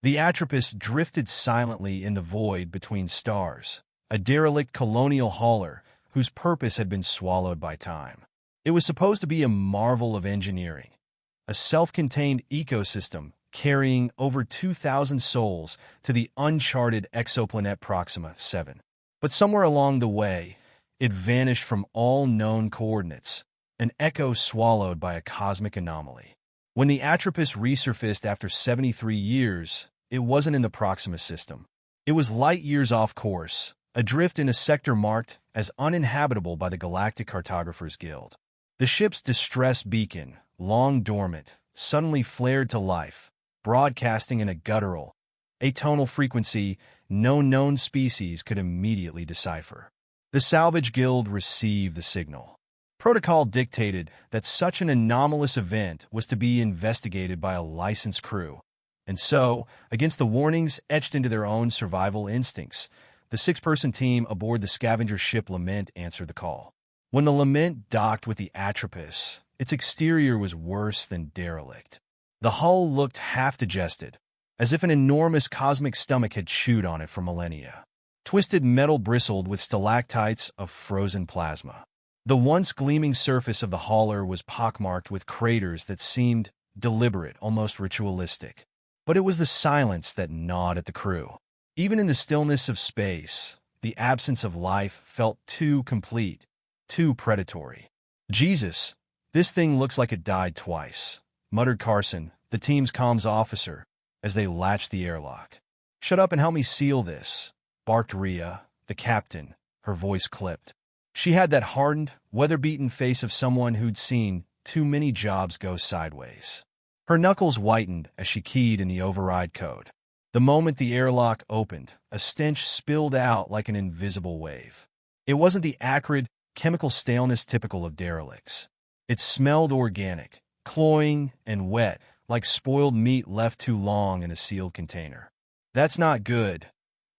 The Atropus drifted silently in the void between stars, a derelict colonial hauler whose purpose had been swallowed by time. It was supposed to be a marvel of engineering, a self-contained ecosystem carrying over 2,000 souls to the uncharted exoplanet Proxima 7. But somewhere along the way, it vanished from all known coordinates, an echo swallowed by a cosmic anomaly. When the Atropus resurfaced after 73 years, it wasn't in the Proxima system. It was light years off course, adrift in a sector marked as uninhabitable by the Galactic Cartographers Guild. The ship's distress beacon, long dormant, suddenly flared to life, broadcasting in a guttural, atonal frequency no known species could immediately decipher. The Salvage Guild received the signal. Protocol dictated that such an anomalous event was to be investigated by a licensed crew. And so, against the warnings etched into their own survival instincts, the six-person team aboard the scavenger ship Lament answered the call. When the Lament docked with the Atropus, its exterior was worse than derelict. The hull looked half-digested, as if an enormous cosmic stomach had chewed on it for millennia. Twisted metal bristled with stalactites of frozen plasma. The once gleaming surface of the hauler was pockmarked with craters that seemed deliberate, almost ritualistic. But it was the silence that gnawed at the crew. Even in the stillness of space, the absence of life felt too complete, too predatory. "Jesus, this thing looks like it died twice," muttered Carson, the team's comms officer, as they latched the airlock. "Shut up and help me seal this," barked Rhea, the captain, her voice clipped. She had that hardened, weather-beaten face of someone who'd seen too many jobs go sideways. Her knuckles whitened as she keyed in the override code. The moment the airlock opened, a stench spilled out like an invisible wave. It wasn't the acrid, chemical staleness typical of derelicts. It smelled organic, cloying and wet, like spoiled meat left too long in a sealed container. "That's not good,"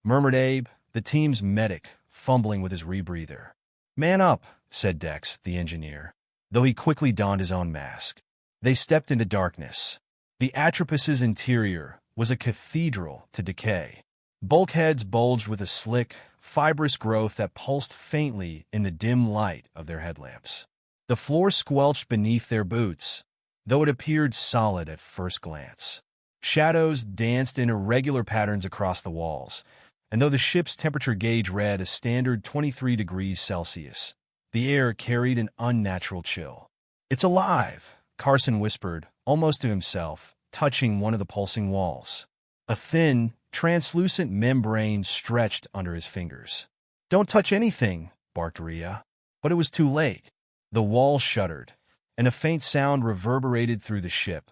murmured Abe, the team's medic, fumbling with his rebreather. "Man up," said Dex, the engineer, though he quickly donned his own mask. They stepped into darkness. The Atropus's interior was a cathedral to decay. Bulkheads bulged with a slick, fibrous growth that pulsed faintly in the dim light of their headlamps. The floor squelched beneath their boots, though it appeared solid at first glance. Shadows danced in irregular patterns across the walls, and though the ship's temperature gauge read a standard 23 degrees Celsius, the air carried an unnatural chill. "It's alive," Carson whispered, almost to himself, touching one of the pulsing walls. A thin, translucent membrane stretched under his fingers. "Don't touch anything," barked Rhea. But it was too late. The wall shuddered, and a faint sound reverberated through the ship,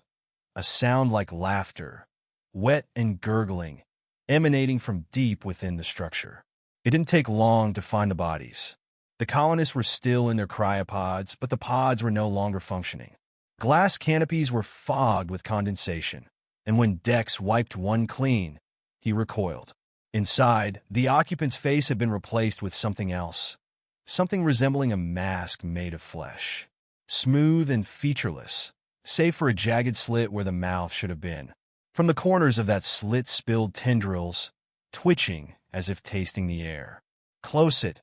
a sound like laughter, wet and gurgling, emanating from deep within the structure. It didn't take long to find the bodies. The colonists were still in their cryopods, but the pods were no longer functioning. Glass canopies were fogged with condensation, and when Dex wiped one clean, he recoiled. Inside, the occupant's face had been replaced with something else, something resembling a mask made of flesh. Smooth and featureless, save for a jagged slit where the mouth should have been. From the corners of that slit spilled tendrils, twitching as if tasting the air. "Close it,"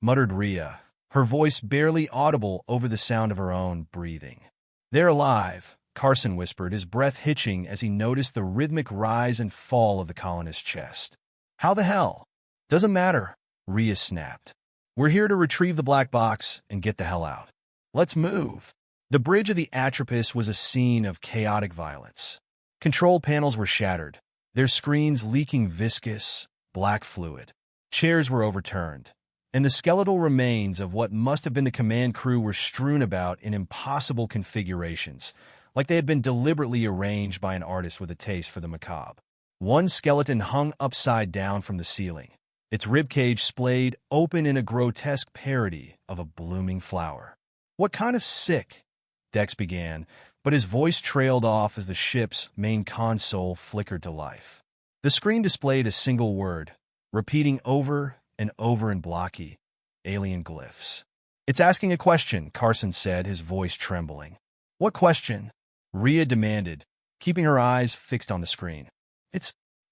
muttered Rhea, her voice barely audible over the sound of her own breathing. "They're alive," Carson whispered, his breath hitching as he noticed the rhythmic rise and fall of the colonist's chest. "How the hell?" "Doesn't matter," Rhea snapped. "We're here to retrieve the black box and get the hell out. Let's move." The bridge of the Atropus was a scene of chaotic violence. Control panels were shattered, their screens leaking viscous, black fluid. Chairs were overturned, and the skeletal remains of what must have been the command crew were strewn about in impossible configurations, like they had been deliberately arranged by an artist with a taste for the macabre. One skeleton hung upside down from the ceiling, its ribcage splayed open in a grotesque parody of a blooming flower. "What kind of sick?" Dex began, but his voice trailed off as the ship's main console flickered to life. The screen displayed a single word, repeating over and over in blocky, alien glyphs. "It's asking a question," Carson said, his voice trembling. "What question?" Rhea demanded, keeping her eyes fixed on the screen.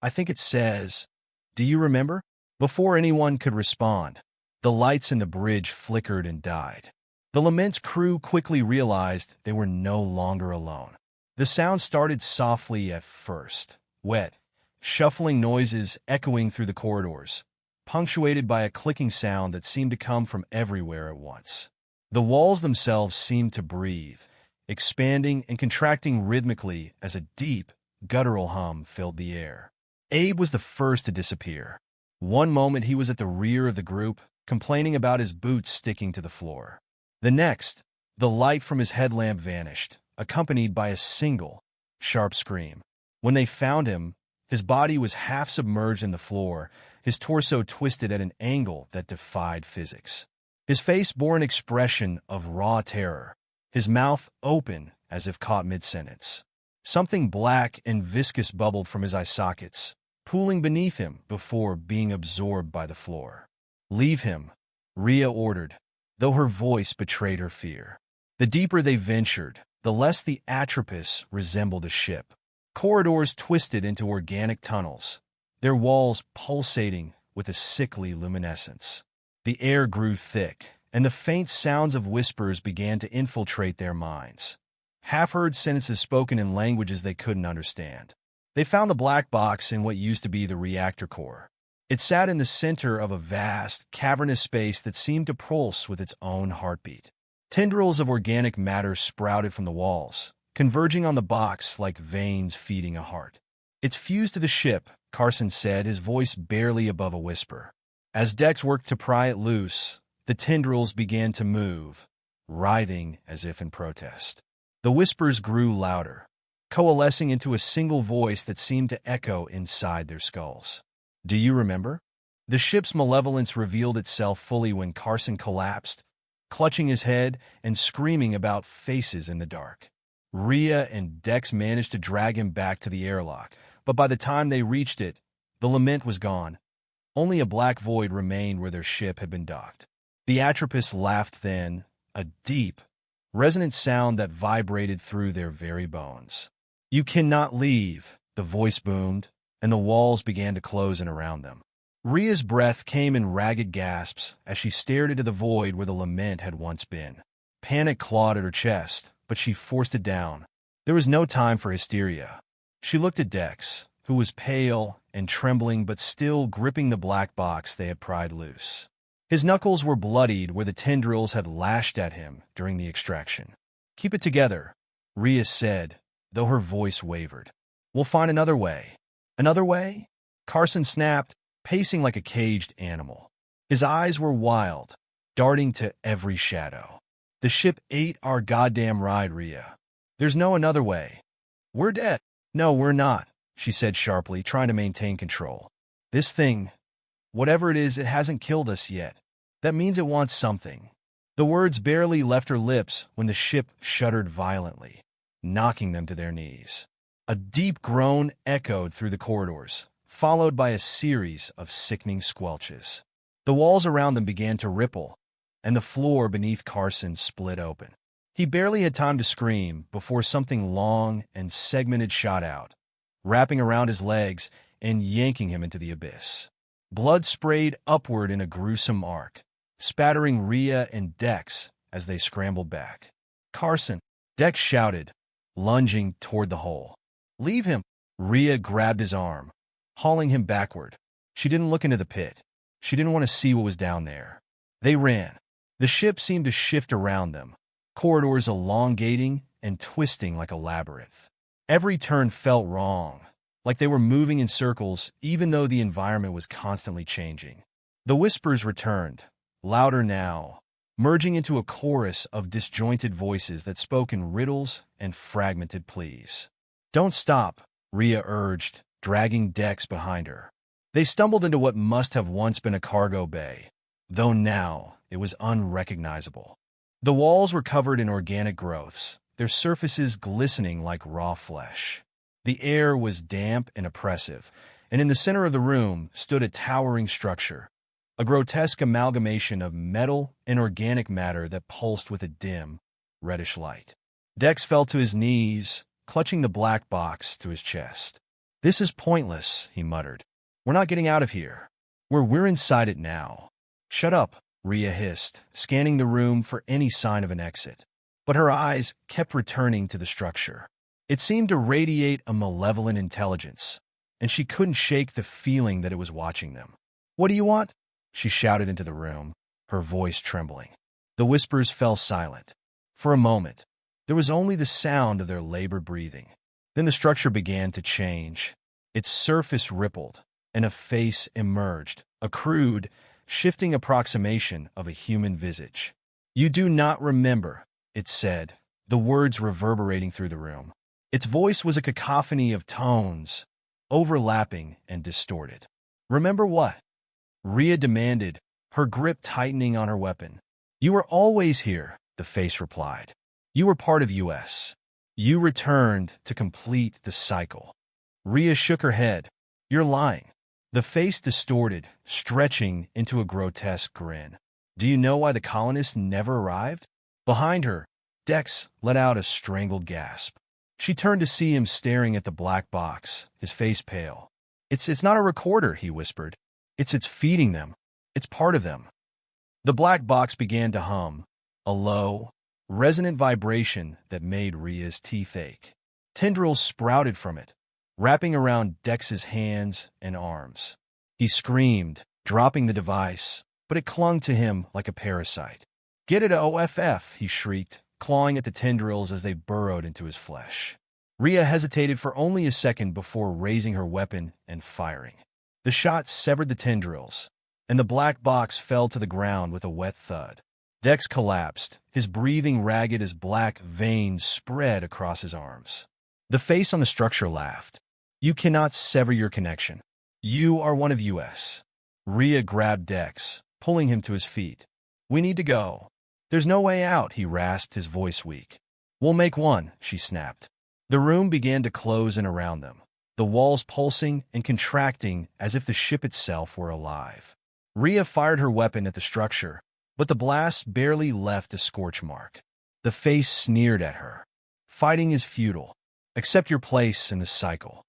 I think it says, "Do you remember?" Before anyone could respond, the lights in the bridge flickered and died. The Lament's crew quickly realized they were no longer alone. The sound started softly at first, wet, shuffling noises echoing through the corridors, punctuated by a clicking sound that seemed to come from everywhere at once. The walls themselves seemed to breathe, expanding and contracting rhythmically as a deep, guttural hum filled the air. Abe was the first to disappear. One moment he was at the rear of the group, complaining about his boots sticking to the floor. The next, the light from his headlamp vanished, accompanied by a single, sharp scream. When they found him, his body was half submerged in the floor, his torso twisted at an angle that defied physics. His face bore an expression of raw terror, his mouth open as if caught mid-sentence. Something black and viscous bubbled from his eye sockets, pooling beneath him before being absorbed by the floor. "Leave him," Rhea ordered, though her voice betrayed her fear. The deeper they ventured, the less the Atropus resembled a ship. Corridors twisted into organic tunnels, their walls pulsating with a sickly luminescence. The air grew thick, and the faint sounds of whispers began to infiltrate their minds. Half-heard sentences spoken in languages they couldn't understand. They found the black box in what used to be the reactor core. It sat in the center of a vast, cavernous space that seemed to pulse with its own heartbeat. Tendrils of organic matter sprouted from the walls, converging on the box like veins feeding a heart. "It's fused to the ship," Carson said, his voice barely above a whisper. As Dex worked to pry it loose, the tendrils began to move, writhing as if in protest. The whispers grew louder, coalescing into a single voice that seemed to echo inside their skulls. "Do you remember?" The ship's malevolence revealed itself fully when Carson collapsed, clutching his head and screaming about faces in the dark. Rhea and Dex managed to drag him back to the airlock, but by the time they reached it, the Lament was gone. Only a black void remained where their ship had been docked. The Atropus laughed then, a deep, resonant sound that vibrated through their very bones. "You cannot leave," the voice boomed, and the walls began to close in around them. Rhea's breath came in ragged gasps as she stared into the void where the Lament had once been. Panic clawed at her chest, but she forced it down. There was no time for hysteria. She looked at Dex, who was pale and trembling but still gripping the black box they had pried loose. His knuckles were bloodied where the tendrils had lashed at him during the extraction. "Keep it together," Rhea said, though her voice wavered. "We'll find another way." "Another way?" Carson snapped, pacing like a caged animal. His eyes were wild, darting to every shadow. "The ship ate our goddamn ride, Rhea. There's no another way. We're dead." "No, we're not," she said sharply, trying to maintain control. "This thing, whatever it is, it hasn't killed us yet. That means it wants something." The words barely left her lips when the ship shuddered violently, knocking them to their knees. A deep groan echoed through the corridors, followed by a series of sickening squelches. The walls around them began to ripple, and the floor beneath Carson split open. He barely had time to scream before something long and segmented shot out, wrapping around his legs and yanking him into the abyss. Blood sprayed upward in a gruesome arc, spattering Rhea and Dex as they scrambled back. "Carson!" Dex shouted, lunging toward the hole. "Leave him!" Rhea grabbed his arm, hauling him backward. She didn't look into the pit. She didn't want to see what was down there. They ran. The ship seemed to shift around them, corridors elongating and twisting like a labyrinth. Every turn felt wrong, like they were moving in circles even though the environment was constantly changing. The whispers returned, louder now, merging into a chorus of disjointed voices that spoke in riddles and fragmented pleas. "Don't stop," Rhea urged, dragging Dex behind her. They stumbled into what must have once been a cargo bay, though now it was unrecognizable. The walls were covered in organic growths, their surfaces glistening like raw flesh. The air was damp and oppressive, and in the center of the room stood a towering structure, a grotesque amalgamation of metal and organic matter that pulsed with a dim, reddish light. Dex fell to his knees, clutching the black box to his chest. "This is pointless," he muttered. "We're not getting out of here. We're inside it now." "Shut up," Rhea hissed, scanning the room for any sign of an exit. But her eyes kept returning to the structure. It seemed to radiate a malevolent intelligence, and she couldn't shake the feeling that it was watching them. "What do you want?" she shouted into the room, her voice trembling. The whispers fell silent. For a moment, there was only the sound of their labored breathing. Then the structure began to change. Its surface rippled, and a face emerged, a crude, shifting approximation of a human visage. "You do not remember," it said, the words reverberating through the room. Its voice was a cacophony of tones, overlapping and distorted. "Remember what?" Rhea demanded, her grip tightening on her weapon. "You were always here," the face replied. "You were part of US. You returned to complete the cycle." Rhea shook her head. "You're lying." The face distorted, stretching into a grotesque grin. "Do you know why the colonists never arrived?" Behind her, Dex let out a strangled gasp. She turned to see him staring at the black box, his face pale. It's not a recorder," he whispered. It's feeding them. It's part of them." The black box began to hum, a low, resonant vibration that made Rhea's teeth ache. Tendrils sprouted from it, wrapping around Dex's hands and arms. He screamed, dropping the device, but it clung to him like a parasite. "Get it, OFF!" he shrieked, clawing at the tendrils as they burrowed into his flesh. Rhea hesitated for only a second before raising her weapon and firing. The shot severed the tendrils, and the black box fell to the ground with a wet thud. Dex collapsed, his breathing ragged as black veins spread across his arms. The face on the structure laughed. "You cannot sever your connection. You are one of US." Rhea grabbed Dex, pulling him to his feet. "We need to go." "There's no way out," he rasped, his voice weak. "We'll make one," she snapped. The room began to close in around them, the walls pulsing and contracting as if the ship itself were alive. Rhea fired her weapon at the structure, but the blast barely left a scorch mark. The face sneered at her. "Fighting is futile. Accept your place in the cycle."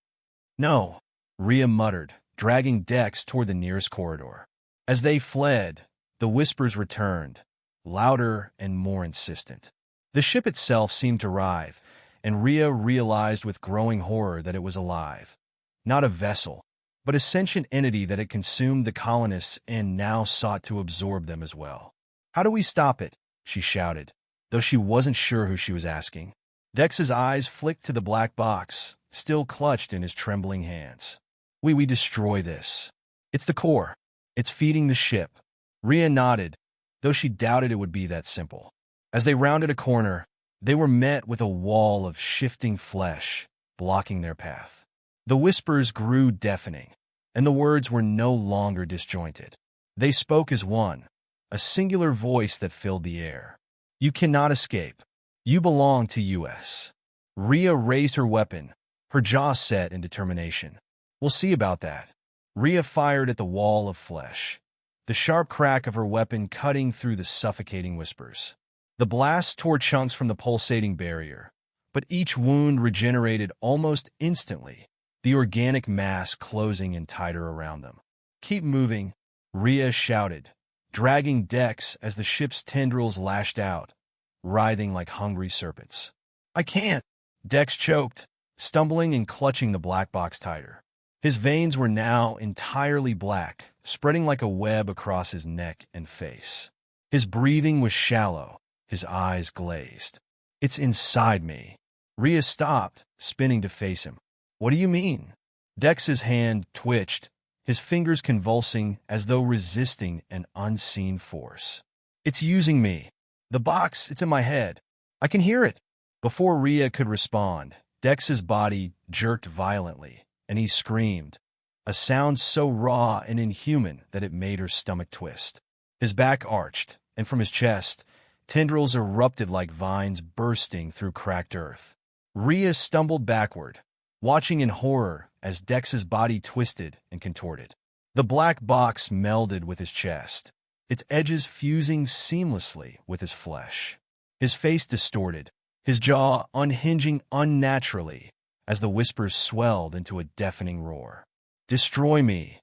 "No," Rhea muttered, dragging Dex toward the nearest corridor. As they fled, the whispers returned, louder and more insistent. The ship itself seemed to writhe, and Rhea realized with growing horror that it was alive. Not a vessel, but a sentient entity that had consumed the colonists and now sought to absorb them as well. "How do we stop it?" she shouted, though she wasn't sure who she was asking. Dex's eyes flicked to the black box, still clutched in his trembling hands. We destroy this. It's the core. It's feeding the ship." Rhea nodded, though she doubted it would be that simple. As they rounded a corner, they were met with a wall of shifting flesh, blocking their path. The whispers grew deafening, and the words were no longer disjointed. They spoke as one, a singular voice that filled the air. "You cannot escape. You belong to US." Rhea raised her weapon, her jaw set in determination. "We'll see about that." Rhea fired at the wall of flesh, the sharp crack of her weapon cutting through the suffocating whispers. The blast tore chunks from the pulsating barrier, but each wound regenerated almost instantly, the organic mass closing in tighter around them. "Keep moving," Rhea shouted, dragging Dex as the ship's tendrils lashed out, writhing like hungry serpents. "I can't," Dex choked, stumbling and clutching the black box tighter. His veins were now entirely black, spreading like a web across his neck and face. His breathing was shallow, his eyes glazed. "It's inside me." Rhea stopped, spinning to face him. "What do you mean?" Dex's hand twitched, his fingers convulsing as though resisting an unseen force. "It's using me. The box, it's in my head. I can hear it." Before Rhea could respond, Dex's body jerked violently, and he screamed, a sound so raw and inhuman that it made her stomach twist. His back arched, and from his chest, tendrils erupted like vines bursting through cracked earth. Rhea stumbled backward, watching in horror as Dex's body twisted and contorted. The black box melded with his chest, its edges fusing seamlessly with his flesh. His face distorted, his jaw unhinging unnaturally, as the whispers swelled into a deafening roar. "Destroy me."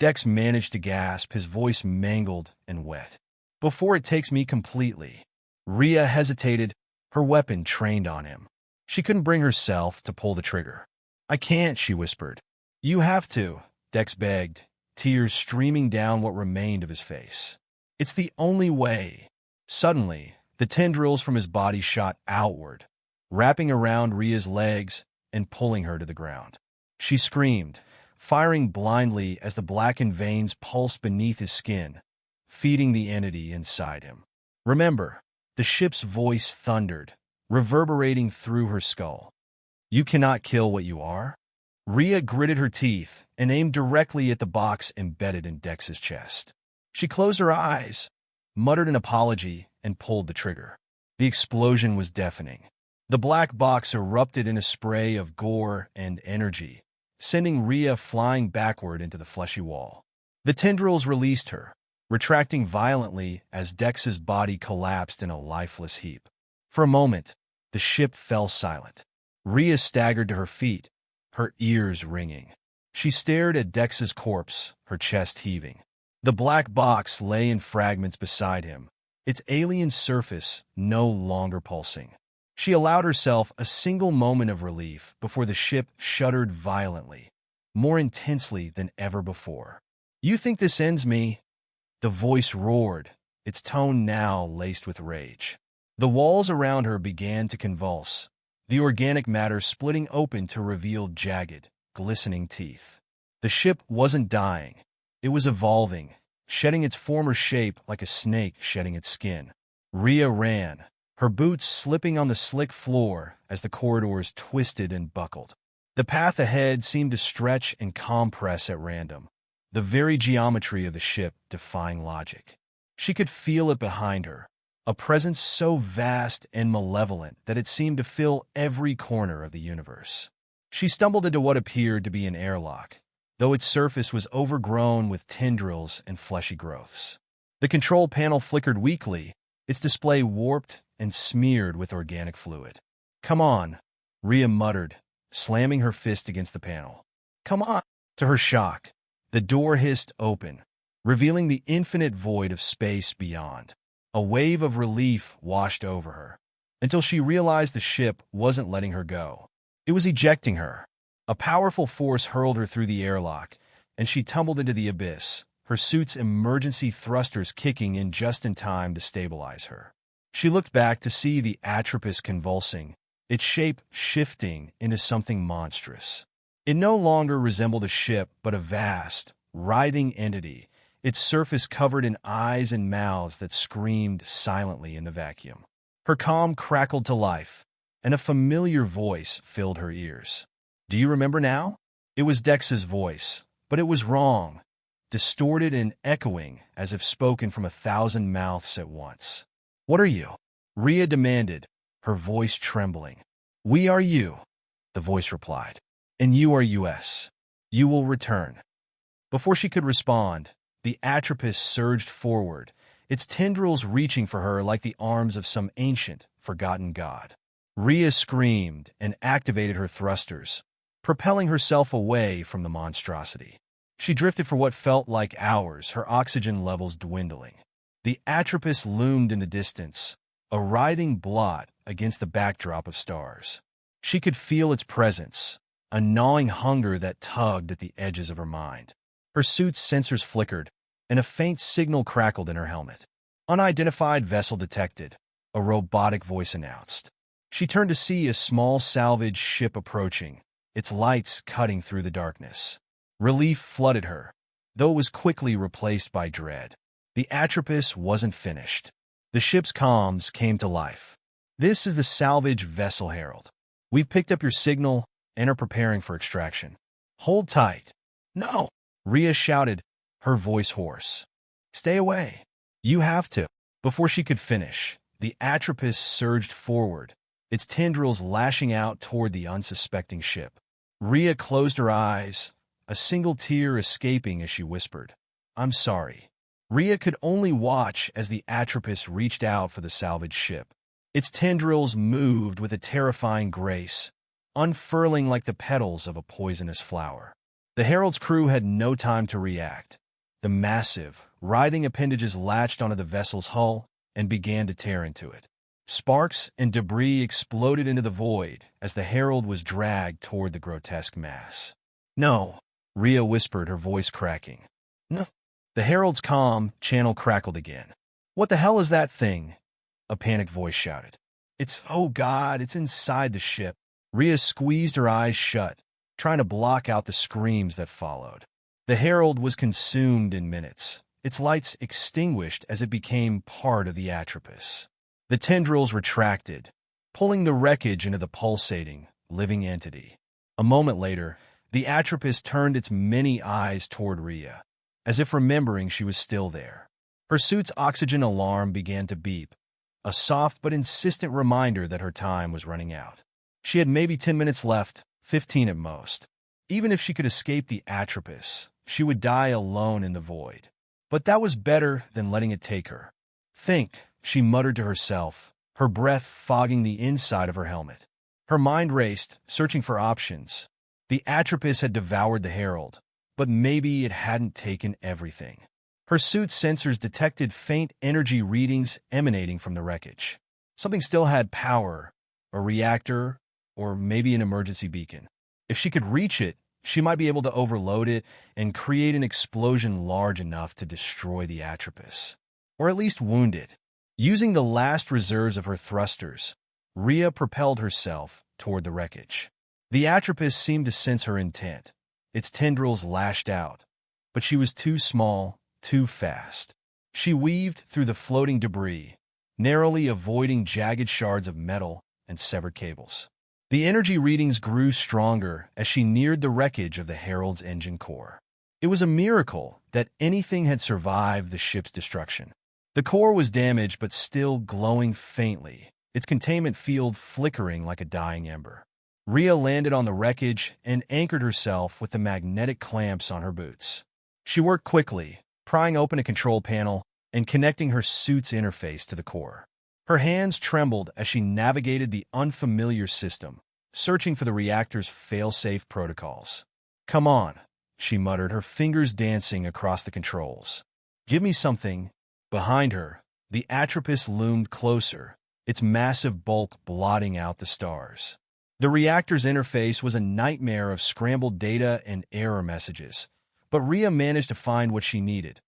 Dex managed to gasp, his voice mangled and wet. "Before it takes me completely." Rhea hesitated, her weapon trained on him. She couldn't bring herself to pull the trigger. "I can't," she whispered. "You have to," Dex begged, tears streaming down what remained of his face. "It's the only way." Suddenly, the tendrils from his body shot outward, wrapping around Rhea's legs and pulling her to the ground. She screamed, firing blindly as the blackened veins pulsed beneath his skin, feeding the entity inside him. "Remember," the ship's voice thundered, reverberating through her skull. "You cannot kill what you are." Rhea gritted her teeth and aimed directly at the box embedded in Dex's chest. She closed her eyes, muttered an apology, and pulled the trigger. The explosion was deafening. The black box erupted in a spray of gore and energy, sending Rhea flying backward into the fleshy wall. The tendrils released her, retracting violently as Dex's body collapsed in a lifeless heap. For a moment, the ship fell silent. Rhea staggered to her feet, her ears ringing. She stared at Dex's corpse, her chest heaving. The black box lay in fragments beside him, its alien surface no longer pulsing. She allowed herself a single moment of relief before the ship shuddered violently, more intensely than ever before. "You think this ends me?" The voice roared, its tone now laced with rage. The walls around her began to convulse, the organic matter splitting open to reveal jagged, glistening teeth. The ship wasn't dying. It was evolving, shedding its former shape like a snake shedding its skin. Rhea ran, her boots slipping on the slick floor as the corridors twisted and buckled. The path ahead seemed to stretch and compress at random, the very geometry of the ship defying logic. She could feel it behind her, a presence so vast and malevolent that it seemed to fill every corner of the universe. She stumbled into what appeared to be an airlock, though its surface was overgrown with tendrils and fleshy growths. The control panel flickered weakly, its display warped and smeared with organic fluid. "Come on," Rhea muttered, slamming her fist against the panel. "Come on." To her shock, the door hissed open, revealing the infinite void of space beyond. A wave of relief washed over her, until she realized the ship wasn't letting her go. It was ejecting her. A powerful force hurled her through the airlock, and she tumbled into the abyss, her suit's emergency thrusters kicking in just in time to stabilize her. She looked back to see the Atropus convulsing, its shape shifting into something monstrous. It no longer resembled a ship, but a vast, writhing entity, its surface covered in eyes and mouths that screamed silently in the vacuum. Her calm crackled to life, and a familiar voice filled her ears. "Do you remember now?" It was Dex's voice, but it was wrong, distorted and echoing as if spoken from 1,000 mouths at once. "What are you?" Rhea demanded, her voice trembling. "We are you," the voice replied, "and you are US. You will return." Before she could respond, the Atropus surged forward, its tendrils reaching for her like the arms of some ancient, forgotten god. Rhea screamed and activated her thrusters, propelling herself away from the monstrosity. She drifted for what felt like hours, her oxygen levels dwindling. The Atropus loomed in the distance, a writhing blot against the backdrop of stars. She could feel its presence, a gnawing hunger that tugged at the edges of her mind. Her suit's sensors flickered, and a faint signal crackled in her helmet. "Unidentified vessel detected," a robotic voice announced. She turned to see a small salvage ship approaching, its lights cutting through the darkness. Relief flooded her, though it was quickly replaced by dread. The Atropus wasn't finished. The ship's comms came to life. "This is the salvage vessel Herald. We've picked up your signal and are preparing for extraction. Hold tight." "No!" Rhea shouted, her voice hoarse. "Stay away. You have to." Before she could finish, the Atropus surged forward, its tendrils lashing out toward the unsuspecting ship. Rhea closed her eyes, a single tear escaping as she whispered, "I'm sorry." Rhea could only watch as the Atropus reached out for the salvage ship. Its tendrils moved with a terrifying grace, unfurling like the petals of a poisonous flower. The Herald's crew had no time to react. The massive, writhing appendages latched onto the vessel's hull and began to tear into it. Sparks and debris exploded into the void as the Herald was dragged toward the grotesque mass. "No," Rhea whispered, her voice cracking. "No." The Herald's calm channel crackled again. "What the hell is that thing?" a panicked voice shouted. Oh God, it's inside the ship." Rhea squeezed her eyes shut, trying to block out the screams that followed. The Herald was consumed in minutes, its lights extinguished as it became part of the Atropus. The tendrils retracted, pulling the wreckage into the pulsating, living entity. A moment later, the Atropus turned its many eyes toward Rhea, as if remembering she was still there. Her suit's oxygen alarm began to beep, a soft but insistent reminder that her time was running out. She had maybe 10 minutes left, 15 at most. Even if she could escape the Atropus, she would die alone in the void. But that was better than letting it take her. "Think," she muttered to herself, her breath fogging the inside of her helmet. Her mind raced, searching for options. The Atropus had devoured the Herald, but maybe it hadn't taken everything. Her suit's sensors detected faint energy readings emanating from the wreckage. Something still had power, a reactor, or maybe an emergency beacon. If she could reach it, she might be able to overload it and create an explosion large enough to destroy the Atropus, or at least wound it. Using the last reserves of her thrusters, Rhea propelled herself toward the wreckage. The Atropus seemed to sense her intent. Its tendrils lashed out, but she was too small, too fast. She weaved through the floating debris, narrowly avoiding jagged shards of metal and severed cables. The energy readings grew stronger as she neared the wreckage of the Herald's engine core. It was a miracle that anything had survived the ship's destruction. The core was damaged but still glowing faintly, its containment field flickering like a dying ember. Rhea landed on the wreckage and anchored herself with the magnetic clamps on her boots. She worked quickly, prying open a control panel and connecting her suit's interface to the core. Her hands trembled as she navigated the unfamiliar system, searching for the reactor's fail-safe protocols. "Come on," she muttered, her fingers dancing across the controls. "Give me something." Behind her, the Atropus loomed closer, its massive bulk blotting out the stars. The reactor's interface was a nightmare of scrambled data and error messages, but Rhea managed to find what she needed,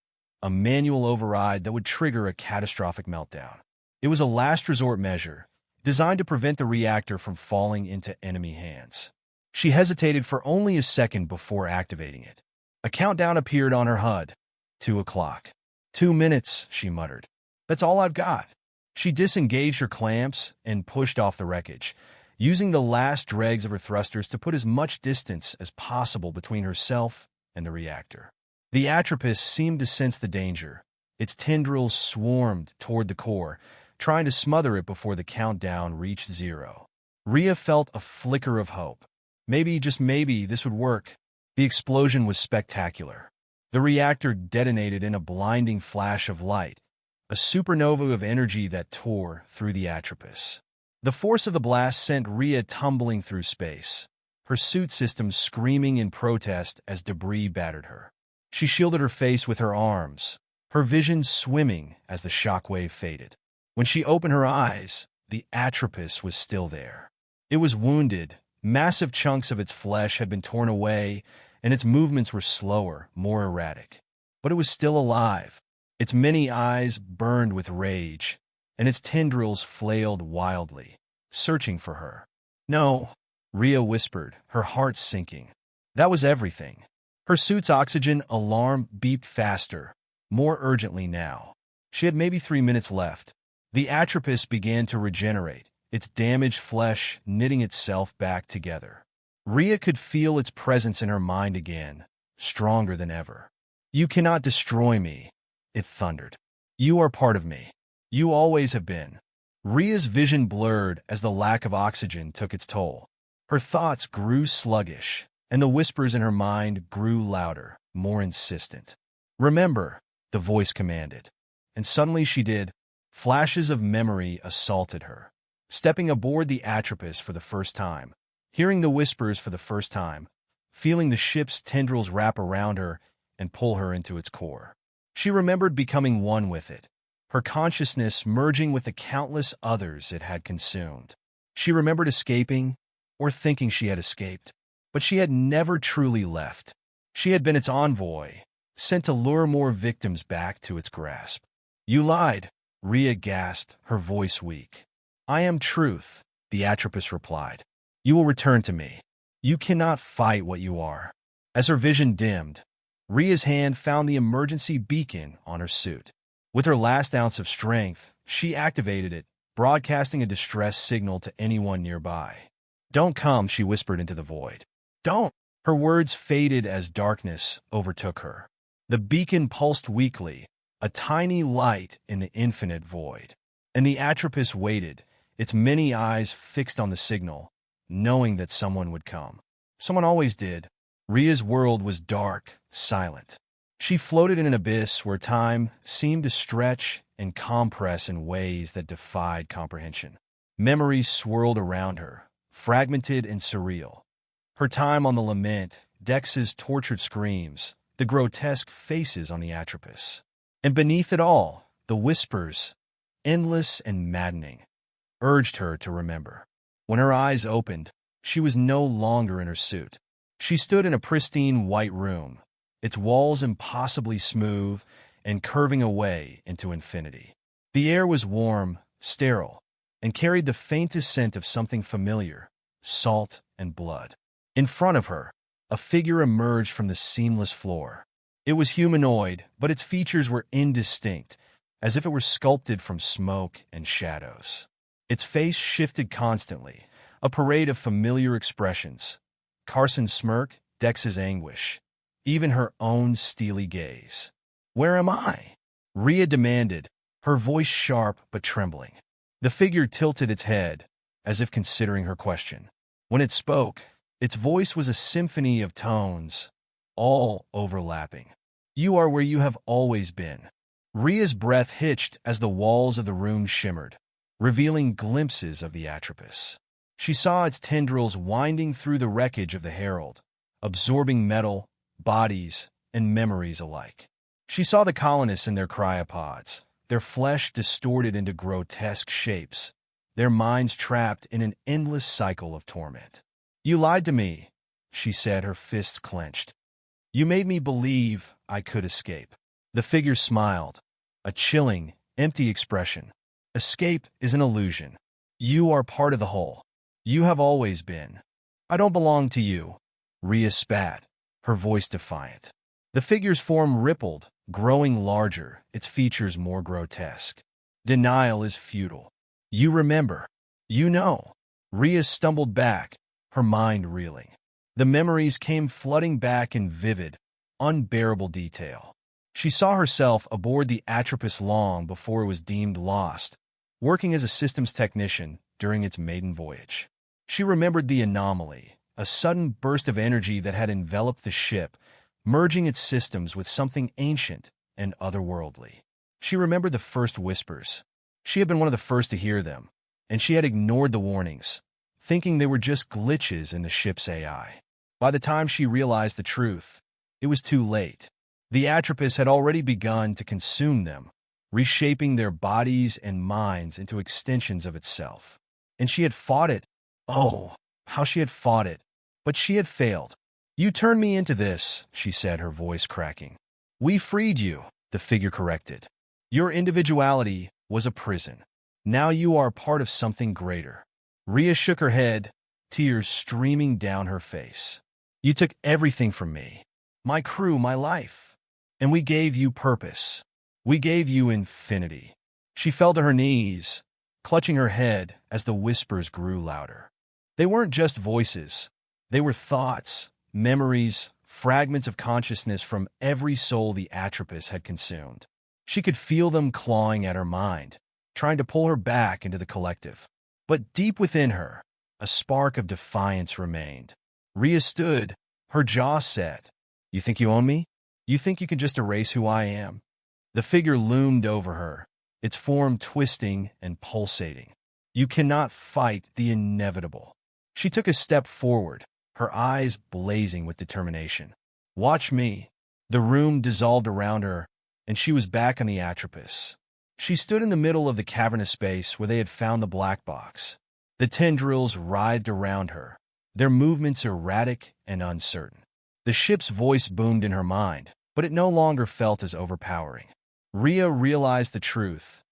a manual override that would trigger a catastrophic meltdown. It was a last-resort measure, designed to prevent the reactor from falling into enemy hands. She hesitated for only a second before activating it. A countdown appeared on her HUD. 2 o'clock. 2 minutes, she muttered. "That's all I've got." She disengaged her clamps and pushed off the wreckage, using the last dregs of her thrusters to put as much distance as possible between herself and the reactor. The Atropus seemed to sense the danger. Its tendrils swarmed toward the core, trying to smother it before the countdown reached 0. Rhea felt a flicker of hope. Maybe, just maybe, this would work. The explosion was spectacular. The reactor detonated in a blinding flash of light, a supernova of energy that tore through the Atropus. The force of the blast sent Rhea tumbling through space, her suit system screaming in protest as debris battered her. She shielded her face with her arms, her vision swimming as the shockwave faded. When she opened her eyes, the Atropus was still there. It was wounded, massive chunks of its flesh had been torn away, and its movements were slower, more erratic. But it was still alive. Its many eyes burned with rage, and its tendrils flailed wildly, searching for her. "No," Rhea whispered, her heart sinking. That was everything. Her suit's oxygen alarm beeped faster, more urgently now. She had maybe 3 minutes left. The Atropus began to regenerate, its damaged flesh knitting itself back together. Rhea could feel its presence in her mind again, stronger than ever. "You cannot destroy me," it thundered. "You are part of me. You always have been." Rhea's vision blurred as the lack of oxygen took its toll. Her thoughts grew sluggish, and the whispers in her mind grew louder, more insistent. "Remember," the voice commanded. And suddenly she did. Flashes of memory assaulted her. Stepping aboard the Atropus for the first time, hearing the whispers for the first time, feeling the ship's tendrils wrap around her and pull her into its core. She remembered becoming one with it, her consciousness merging with the countless others it had consumed. She remembered escaping, or thinking she had escaped, but she had never truly left. She had been its envoy, sent to lure more victims back to its grasp. "You lied," Rhea gasped, her voice weak. "I am truth," the Atropus replied. "You will return to me. You cannot fight what you are." As her vision dimmed, Rhea's hand found the emergency beacon on her suit. With her last ounce of strength, she activated it, broadcasting a distress signal to anyone nearby. "Don't come," she whispered into the void. "Don't!" Her words faded as darkness overtook her. The beacon pulsed weakly, a tiny light in the infinite void. And the Atropus waited, its many eyes fixed on the signal, knowing that someone would come. Someone always did. Rhea's world was dark, silent. She floated in an abyss where time seemed to stretch and compress in ways that defied comprehension. Memories swirled around her, fragmented and surreal. Her time on the Lament, Dex's tortured screams, the grotesque faces on the Atropus. And beneath it all, the whispers, endless and maddening, urged her to remember. When her eyes opened, she was no longer in her suit. She stood in a pristine white room, its walls impossibly smooth and curving away into infinity. The air was warm, sterile, and carried the faintest scent of something familiar, salt and blood. In front of her, a figure emerged from the seamless floor. It was humanoid, but its features were indistinct, as if it were sculpted from smoke and shadows. Its face shifted constantly, a parade of familiar expressions. Carson's smirk, Dex's anguish, even her own steely gaze. "Where am I?" Rhea demanded, her voice sharp but trembling. The figure tilted its head, as if considering her question. When it spoke, its voice was a symphony of tones, all overlapping. "You are where you have always been." Rhea's breath hitched as the walls of the room shimmered, revealing glimpses of the Atropus. She saw its tendrils winding through the wreckage of the Herald, absorbing metal, bodies, and memories alike. She saw the colonists in their cryopods, their flesh distorted into grotesque shapes, their minds trapped in an endless cycle of torment. "You lied to me," she said, her fists clenched. "You made me believe I could escape." The figure smiled, a chilling, empty expression. "Escape is an illusion. You are part of the whole. You have always been. I don't belong to you." Rhea spat, her voice defiant. The figure's form rippled, growing larger, its features more grotesque. "Denial is futile. You remember. You know." Rhea stumbled back, her mind reeling. The memories came flooding back in vivid, unbearable detail. She saw herself aboard the Atropus long before it was deemed lost, working as a systems technician during its maiden voyage. She remembered the anomaly, a sudden burst of energy that had enveloped the ship, merging its systems with something ancient and otherworldly. She remembered the first whispers. She had been one of the first to hear them, and she had ignored the warnings, thinking they were just glitches in the ship's AI. By the time she realized the truth, it was too late. The Atropus had already begun to consume them, reshaping their bodies and minds into extensions of itself. And she had fought it. Oh, how she had fought it. But she had failed. "You turned me into this," she said, her voice cracking. "We freed you," the figure corrected. "Your individuality was a prison. Now you are part of something greater." Rhea shook her head, tears streaming down her face. "You took everything from me, my crew, my life. And we gave you purpose. We gave you infinity." She fell to her knees, clutching her head as the whispers grew louder. They weren't just voices. They were thoughts, memories, fragments of consciousness from every soul the Atropus had consumed. She could feel them clawing at her mind, trying to pull her back into the collective. But deep within her, a spark of defiance remained. Rhea stood, her jaw set. "You think you own me? You think you can just erase who I am?" The figure loomed over her, its form twisting and pulsating. "You cannot fight the inevitable." She took a step forward, her eyes blazing with determination. "Watch me." The room dissolved around her, and she was back on the Atropus. She stood in the middle of the cavernous space where they had found the black box. The tendrils writhed around her, their movements erratic and uncertain. The ship's voice boomed in her mind, but it no longer felt as overpowering. Rhea realized the truth.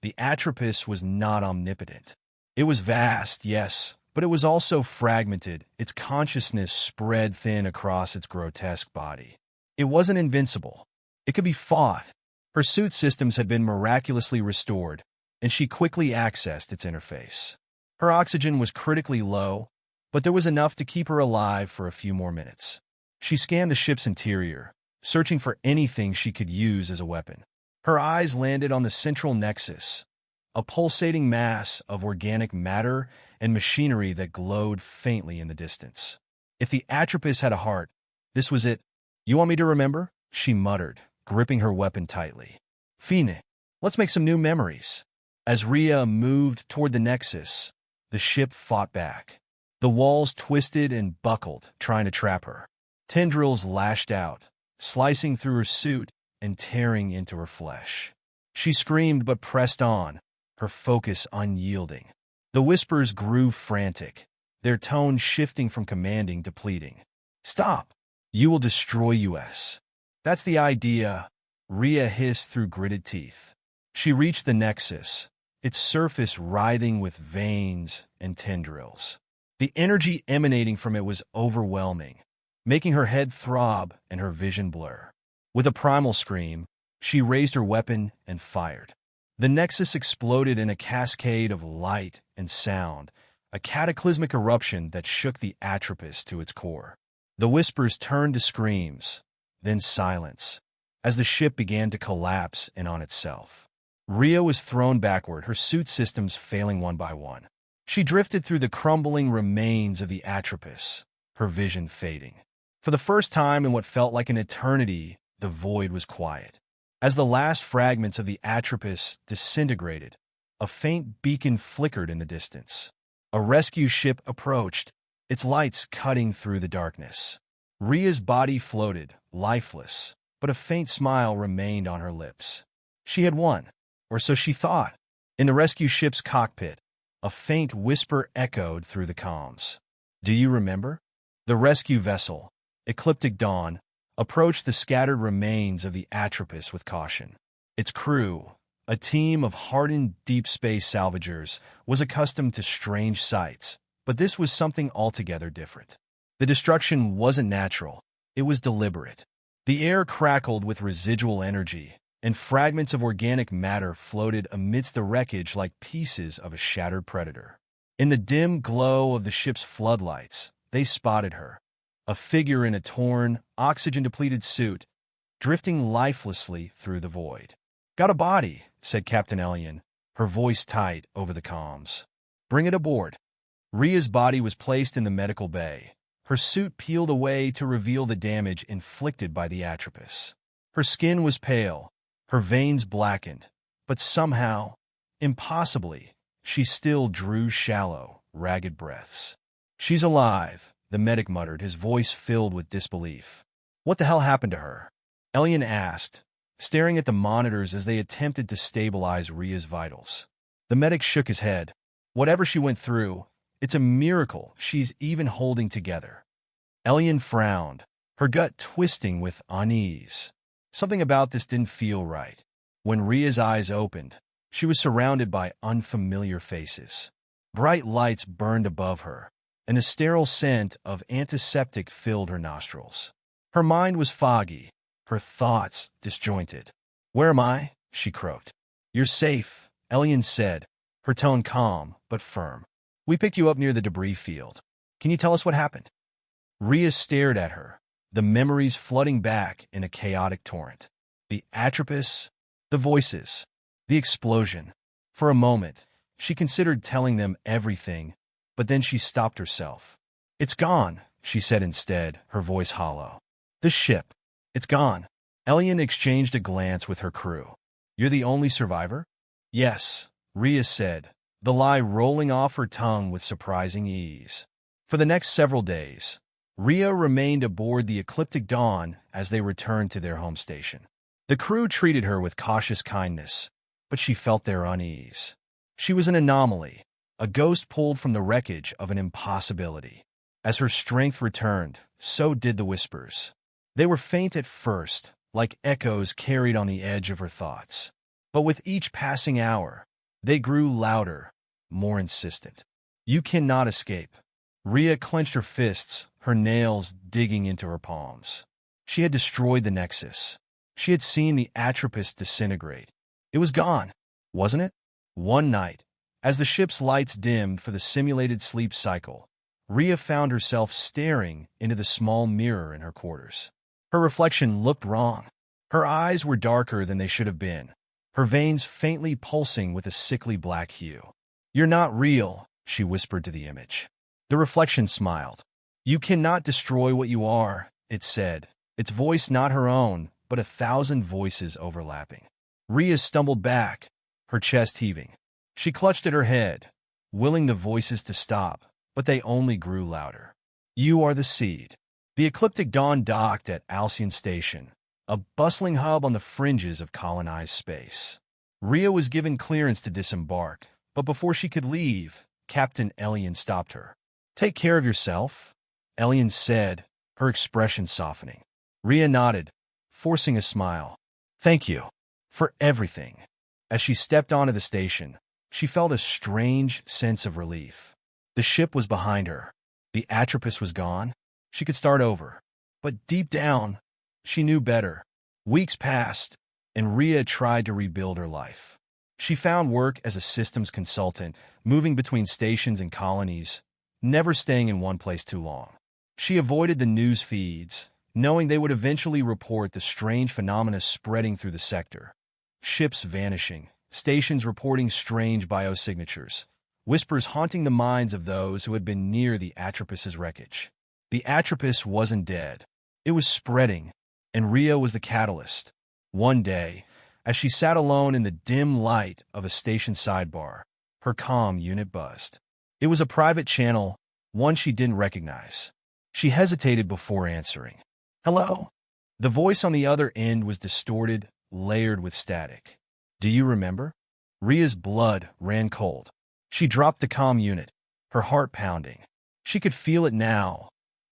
The Atropus was not omnipotent. It was vast, yes, but it was also fragmented, its consciousness spread thin across its grotesque body. It wasn't invincible. It could be fought. Her suit systems had been miraculously restored, and she quickly accessed its interface. Her oxygen was critically low, but there was enough to keep her alive for a few more minutes. She scanned the ship's interior, searching for anything she could use as a weapon. Her eyes landed on the central nexus, a pulsating mass of organic matter and machinery that glowed faintly in the distance. If the Atropus had a heart, this was it. "You want me to remember?" she muttered, gripping her weapon tightly. "Fine, let's make some new memories." As Rhea moved toward the nexus, the ship fought back. The walls twisted and buckled, trying to trap her. Tendrils lashed out, slicing through her suit and tearing into her flesh. She screamed but pressed on, her focus unyielding. The whispers grew frantic, their tone shifting from commanding to pleading. "Stop! You will destroy us." "That's the idea," Rhea hissed through gritted teeth. She reached the nexus, its surface writhing with veins and tendrils. The energy emanating from it was overwhelming, making her head throb and her vision blur. With a primal scream, she raised her weapon and fired. The nexus exploded in a cascade of light and sound, a cataclysmic eruption that shook the Atropus to its core. The whispers turned to screams, then silence, as the ship began to collapse in on itself. Rhea was thrown backward, her suit systems failing one by one. She drifted through the crumbling remains of the Atropus, her vision fading. For the first time in what felt like an eternity, the void was quiet. As the last fragments of the Atropus disintegrated, a faint beacon flickered in the distance. A rescue ship approached, its lights cutting through the darkness. Rhea's body floated, lifeless, but a faint smile remained on her lips. She had won, or so she thought. In the rescue ship's cockpit, a faint whisper echoed through the comms. "Do you remember?" The rescue vessel, Ecliptic Dawn, approached the scattered remains of the Atropus with caution. Its crew, a team of hardened deep space salvagers, was accustomed to strange sights, but this was something altogether different. The destruction wasn't natural, it was deliberate. The air crackled with residual energy, and fragments of organic matter floated amidst the wreckage like pieces of a shattered predator. In the dim glow of the ship's floodlights, they spotted her, a figure in a torn, oxygen-depleted suit, drifting lifelessly through the void. "Got a body," said Captain Ellion, her voice tight over the comms. "Bring it aboard." Rhea's body was placed in the medical bay, her suit peeled away to reveal the damage inflicted by the Atropus. Her skin was pale, her veins blackened, but somehow, impossibly, she still drew shallow, ragged breaths. "She's alive," the medic muttered, his voice filled with disbelief. "What the hell happened to her?" Ellion asked, staring at the monitors as they attempted to stabilize Rhea's vitals. The medic shook his head. "Whatever she went through, it's a miracle she's even holding together." Ellion frowned, her gut twisting with unease. Something about this didn't feel right. When Rhea's eyes opened, she was surrounded by unfamiliar faces. Bright lights burned above her, and a sterile scent of antiseptic filled her nostrils. Her mind was foggy, her thoughts disjointed. "Where am I?" she croaked. "You're safe," Ellion said, her tone calm but firm. "We picked you up near the debris field. Can you tell us what happened?" Rhea stared at her, the memories flooding back in a chaotic torrent. The Atropus, the voices, the explosion. For a moment, she considered telling them everything, but then she stopped herself. "It's gone," she said instead, her voice hollow. "The ship. It's gone." Ellion exchanged a glance with her crew. "You're the only survivor?" "Yes," Rhea said, the lie rolling off her tongue with surprising ease. For the next several days, Rhea remained aboard the Ecliptic Dawn as they returned to their home station. The crew treated her with cautious kindness, but she felt their unease. She was an anomaly, a ghost pulled from the wreckage of an impossibility. As her strength returned, so did the whispers. They were faint at first, like echoes carried on the edge of her thoughts. But with each passing hour, they grew louder, more insistent. You cannot escape. Rhea clenched her fists, her nails digging into her palms. She had destroyed the Nexus. She had seen the Atropus disintegrate. It was gone, wasn't it? One night, as the ship's lights dimmed for the simulated sleep cycle, Rhea found herself staring into the small mirror in her quarters. Her reflection looked wrong. Her eyes were darker than they should have been, her veins faintly pulsing with a sickly black hue. "You're not real," she whispered to the image. The reflection smiled. "You cannot destroy what you are," it said, its voice not her own, but 1,000 voices overlapping. Rhea stumbled back, her chest heaving. She clutched at her head, willing the voices to stop, but they only grew louder. "You are the seed." The Ecliptic Dawn docked at Alcyon Station, a bustling hub on the fringes of colonized space. Rhea was given clearance to disembark, but before she could leave, Captain Elian stopped her. "Take care of yourself," Elian said, her expression softening. Rhea nodded, forcing a smile. "Thank you for everything." As she stepped onto the station, she felt a strange sense of relief. The ship was behind her. The Atropus was gone. She could start over. But deep down, she knew better. Weeks passed, and Rhea tried to rebuild her life. She found work as a systems consultant, moving between stations and colonies, never staying in one place too long. She avoided the news feeds, knowing they would eventually report the strange phenomena spreading through the sector. Ships vanishing, stations reporting strange biosignatures, whispers haunting the minds of those who had been near the Atropus's wreckage. The Atropus wasn't dead. It was spreading, and Rhea was the catalyst. One day, as she sat alone in the dim light of a station sidebar, her comm unit buzzed. It was a private channel, one she didn't recognize. She hesitated before answering. "Hello?" The voice on the other end was distorted, layered with static. "Do you remember?" Rhea's blood ran cold. She dropped the comm unit, her heart pounding. She could feel it now,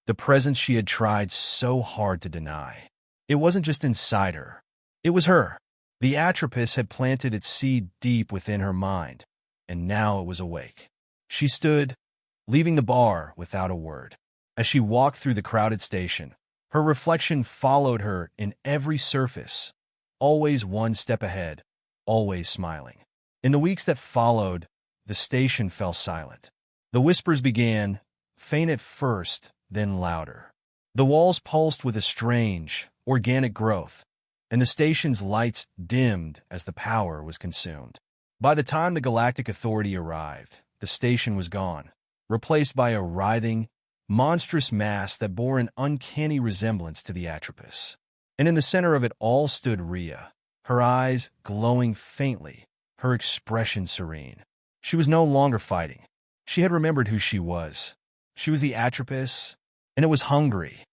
the presence she had tried so hard to deny. It wasn't just inside her. It was her. The Atropus had planted its seed deep within her mind, and now it was awake. She stood, leaving the bar without a word. As she walked through the crowded station, her reflection followed her in every surface, always one step ahead, always smiling. In the weeks that followed, the station fell silent. The whispers began, faint at first, then louder. The walls pulsed with a strange, organic growth, and the station's lights dimmed as the power was consumed. By the time the Galactic Authority arrived, the station was gone, replaced by a writhing, monstrous mass that bore an uncanny resemblance to the Atropus. And in the center of it all stood Rhea, her eyes glowing faintly, her expression serene. She was no longer fighting. She had remembered who she was. She was the Atropus, and it was hungry,